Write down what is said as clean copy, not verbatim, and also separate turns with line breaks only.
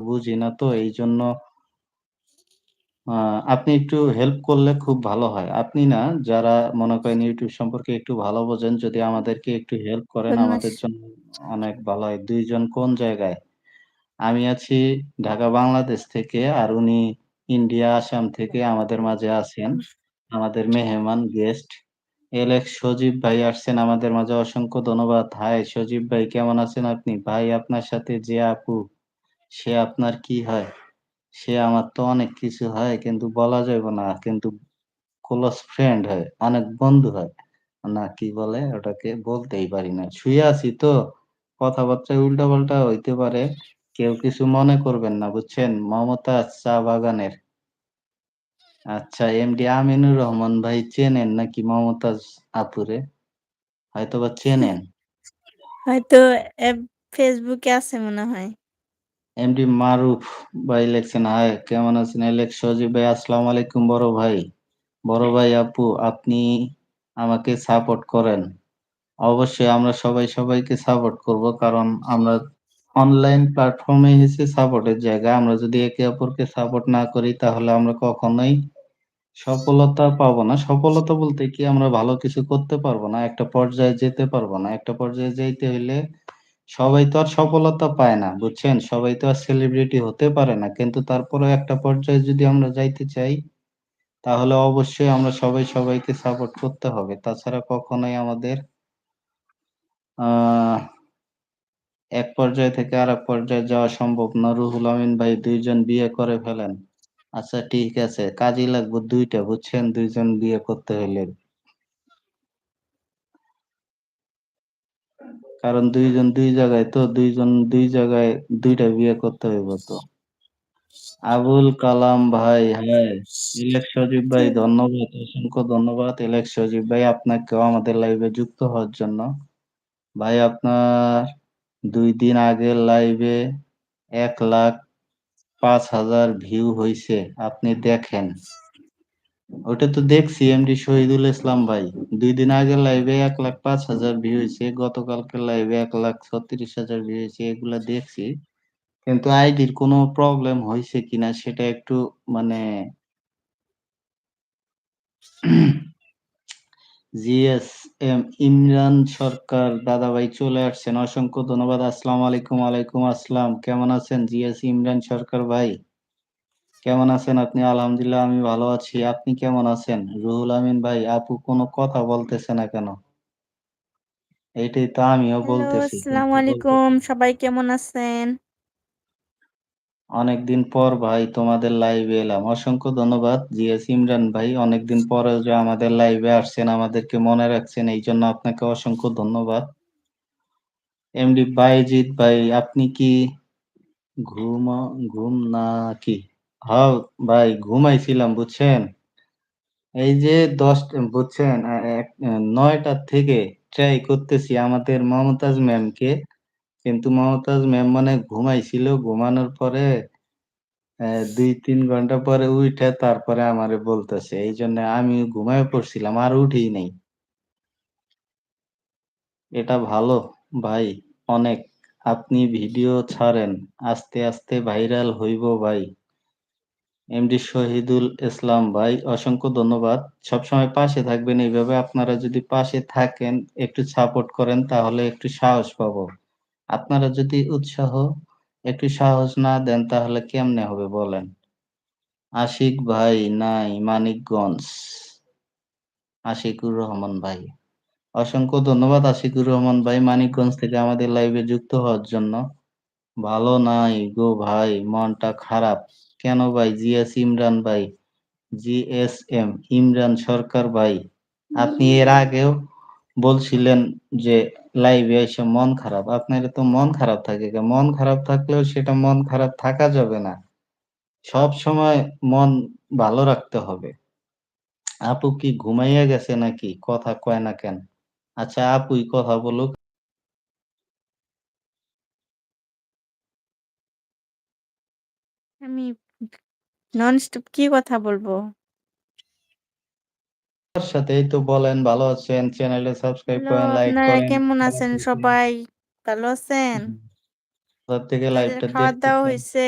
বুঝি না তো এইজন্য আ আপনি একটু হেল্প করলে খুব ভালো হয়। আপনি না যারা মনে করেন YouTube সম্পর্কে একটু ভালো বোঝেন, যদি আমাদেরকে একটু হেল্প করেন
কোন মাস?
আমাদের জন্য অনেক ভালো হয়। ২ জন কোন জায়গায়? আমি আছি ঢাকা বাংলাদেশ থেকে আর উনি ইন্ডিয়া আসাম থেকে আমাদের মাঝে আছেন। আমাদের মেহমান গেস্ট। সজীব ভাই আসছেন আমাদের মাঝে অসংখ্য ধন্যবাদ। হাই সজীব ভাই কেমন আছেন আপনি? ভাই আপনার সাথে যে আপু সে আপনার কি হয়? সে আমার তো অনেক কিছু হয় কিন্তু বলা যাবে না। কিন্তু ক্লোজ ফ্রেন্ড হয়, অনেক বন্ধু হয়। না কি বলে ওটাকে বলতেই পারি না। শুয়ে আছি তো কথাবার্তায় উল্টাপাল্টা হইতে পারে। কেউ কিছু মনে করবেন না বুঝছেন? মমতাজ চা বাগানের। আচ্ছা এমডি আমিনুর রহমান ভাই চেনেন নাকি মমতাজ আপুরে? হয়তোবা চেনেন।
হয়তো অ্যাপ ফেসবুকে আছে মনে হয়।
এমডি মারুফ ভাই লিখছেন, হাই কেমন আছেন? সজীব ভাই আসসালামু আলাইকুম বড় ভাই। বড় ভাই আপু আপনি আমাকে সাপোর্ট করেন। অবশ্যই আমরা সবাই সবাইকে সাপোর্ট করব। কারণ আমরা অনলাইন প্ল্যাটফর্মে হচ্ছে সাপোর্টের জায়গা। আমরা যদি একে অপরকে সাপোর্ট না করি তাহলে আমরা কখনোই সফলতা পাবো না। সফলতা বলতে কি আমরা ভালো কিছু করতে পারবো না। একটা পর্যায়ে যেতে পারবো না। একটা পর্যায়ে যাইতে হইলে সবাই তো আর সফলতা পায় না, বুঝছেন? সবাই তো আর সেলিব্রিটি হতে পারে না। কিন্তু তারপরেও একটা পর্যায়ে যদি আমরা যাইতে চাই তাহলে অবশ্যই আমরা সবাই সবাইকে সাপোর্ট করতে হবে। তাছাড়া কখনোই আমাদের আ এক পর্যায় থেকে আরেক পর্যায়ে যাওয়া সম্ভব না। রুহুল আমিন ভাই ২ জন বিয়ে করে ফেলেন। আচ্ছা ঠিক আছে। কাজে লাগবো ২ টা বুঝছেন? ২ জন বিয়ে করতে হইলে। কারণ ২ জন ২ জায়গায় তো ২ জন ২ জায়গায় ২ টা বিয়ে করতে হইব তো। আবুল কালাম ভাই, হ্যাঁ। সজীব ভাই ধন্যবাদ, অসংখ্য ধন্যবাদ। সজীব ভাই আপনাকেও আমাদের লাইভে যুক্ত হওয়ার জন্য। ভাই আপনার ২ দিন আগের লাইভে ১,০৫,০০০ ভিউ হইছে। আপনি দেখেন। ওটা তো দেখছি এমডি শহীদুল ইসলাম ভাই। ২ দিন আগের লাইভে ১,৫,০০০ ভিউ হইছে। গতকালকের লাইভে ১,৩৬,০০০ ভিউ হইছে। এগুলা দেখছি। কিন্তু আইডির কোনো প্রবলেম হইছে কিনা সেটা একটু মানে জিএসএম ইমরান সরকার দাদাভাই চলে আসছেন। অসংখ্য ধন্যবাদ। আসসালামু আলাইকুম। ওয়ালাইকুম আসসালাম। কেমন আছেন ইমরান সরকার ভাই? কেমন আছেন আপনি? আলহামদুলিল্লাহ আমি ভালো আছি। আপনি কেমন আছেন? রুহুল আমিন ভাই, আপু কোনো কথা বলতেছে না কেন? এইটাই তো আমিও
হ্যালো,
বলতেছি
আসসালামু
কিন্তু
আলাইকুম।
বলতেছে না।
সবাই কেমন আছেন?
অনেকদিন পর ভাই তোমাদের লাইভে এলাম। অসংখ্য ধন্যবাদ ইমরান ভাই। অনেকদিন পরেও যে আমাদের লাইভে আসছেন, আমাদেরকে মনে রাখছেন এইজন্য আপনাকে অসংখ্য ধন্যবাদ। এমডি বাইজিৎ ভাই আপনি কি ঘুম নাকি? হ্যাঁ ভাই ঘুমাইছিলাম বুঝছেন? এই যে ১০ বুঝছেন ৯ টা থেকে ট্রাই করতেছি আমাদের মমতাজ ম্যামকে। কিন্তু মমতাজ ম্যাম মানে ঘুমাইছিল। ঘুমানোর পরে ২-৩ ঘন্টা পরে উইঠা তারপরে আমারে বলতেছে। এইজন্য আমিও ঘুমায়ে পড়ছিলাম আর উঠি নাই। এটা ভালো ভাই অনেক। আপনি ভিডিও ছাড়েন। আস্তে, আস্তে ভাইরাল হইব ভাই। এমডি শহীদুল ইসলাম ভাই অসংখ্য ধন্যবাদ। সবসময় পাশে থাকবেন এইভাবে। আপনারা যদি পাশে থাকেন, একটু সাপোর্ট করেন তাহলে একটু সাহস পাবো। আপনারা যদি একটু সাহস না দেন তাহলে কেমনে হবে বলেন? আশিক ভাই নাই মানিকগঞ্জ। আশিকুর রহমান ভাই। অসংখ্য ধন্যবাদ আশিকুর রহমান ভাই মানিকগঞ্জ থেকে আমাদের লাইভে যুক্ত হওয়ার জন্য। ভালো নাই গো ভাই, মনটা খারাপ। কেন ভাই? ইমরান ভাই, জিএসএম ইমরান সরকার ভাই, আপনি এর আগেও বলছিলেন যে লাইভে এসে মন খারাপ। আপনার তো মন খারাপ থাকে কে? মন খারাপ থাকলেও সেটা মন খারাপ থাকা যাবে না। সবসময় মন ভালো রাখতে হবে। আপু কি ঘুমাইয়া গেছে নাকি? কথা কয় না কেন? আচ্ছা আপুই কথা বলুক।
আমি ননস্টপ কি কথা বলবো?
তার সাথেই তো বলেন ভালো আছেন, চ্যানেলে সাবস্ক্রাইব
হ্যালো,
করেন, লাইক
আপনারা
করেন,
কেমন
শেয়ার
আছেন
করবেন।
সবাই? ভালো আছেন?
কোথা থেকে
আপনাদের
লাইভটা
খাওয়া-দাওয়া
দেখতেছেন?
হইছে?